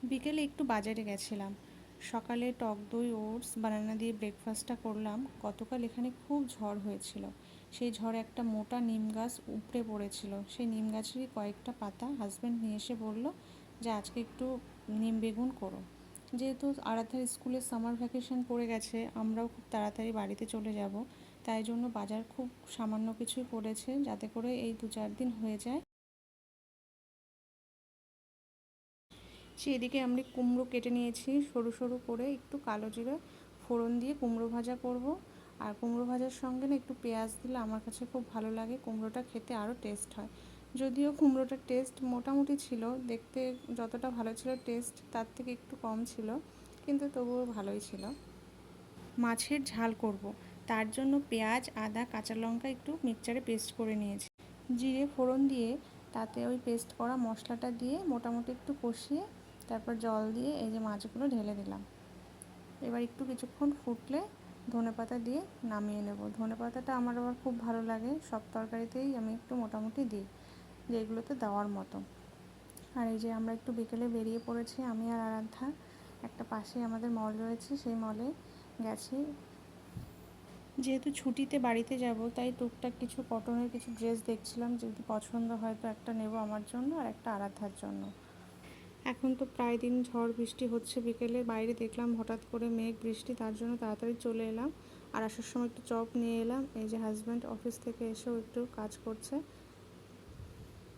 বিকেলে একটু বাজারে গেছিলাম। সকালে টক দই ওটস বানানা দিয়ে ব্রেকফাস্টটা করলাম। গতকাল এখানে খুব ঝড় হয়েছিল। সেই ঝড়ে একটা মোটা নিম গাছ উপড়ে পড়েছিল। সেই নিম গাছেরই কয়েকটা পাতা হাজব্যান্ড নিয়ে এসে বলল যে আজকে একটু নিম বেগুন করো। যেহেতু আরাধ্যার স্কুলে সামার ভ্যাকেশন পড়ে গেছে, আমরাও খুব তাড়াতাড়ি বাড়িতে চলে যাব, তাই জন্য বাজার খুব সামান্য কিছুই করেছে যাতে করে এই 2-4 দিন হয়ে যায়। সেদিকে আমরা কুমড়ো কেটে নিয়েছি সরু সরু করে, একটু কালো জিরে ফোড়ন দিয়ে কুমড়ো ভাজা করব। আর কুমড়ো ভাজার সঙ্গে না একটু পেঁয়াজ দিলে আমার কাছে খুব ভালো লাগে, কুমড়োটা খেতে আরও টেস্ট হয়। যদিও কুমড়োটার টেস্ট মোটামুটি ছিল, দেখতে যতটা ভালো ছিল টেস্ট তার থেকে একটু কম ছিল, কিন্তু তবুও ভালোই ছিল। মাছের ঝাল করব, তার জন্য পেঁয়াজ আদা কাঁচা লঙ্কা একটু মিক্সচারে পেস্ট করে নিয়েছি। জিরে ফোড়ন দিয়ে তাতে ওই পেস্ট করা মশলাটা দিয়ে মোটামুটি একটু কষিয়ে তারপর জল দিয়ে এই যে মাছগুলো ঢেলে দিলাম। এবার একটু কিছুক্ষণ ফুটলে ধনেপাতা দিয়ে নামিয়ে নেব। ধনেপাতাটা আমার আবার খুব ভালো লাগে, সব তরকারিতেই আমি একটু মোটামুটি দিই, যেগুলোতে দেওয়ার মতো। আর এই যে আমরা একটু বিকেলে বেরিয়ে পড়েছি, আমি আর আরাধ্যা। একটা পাশে আমাদের মল রয়েছে, সেই মলে গেছি। যেহেতু ছুটিতে বাড়িতে যাব, তাই টুকটাক কিছু কটনের কিছু ড্রেস দেখছিলাম, যদি পছন্দ হয় তো একটা নেব আমার জন্য আর একটা আরাধ্যার জন্য। এখন তো প্রায় দিন ঝড় বৃষ্টি হচ্ছে, বিকেলে বাইরে দেখলাম হঠাৎ করে মেঘ বৃষ্টি, তার জন্য তাড়াতাড়ি চলে এলাম। আর আসার সময় একটু চপ নিয়ে এলাম। এই যে হাজব্যান্ড অফিস থেকে এসেও একটু কাজ করছে,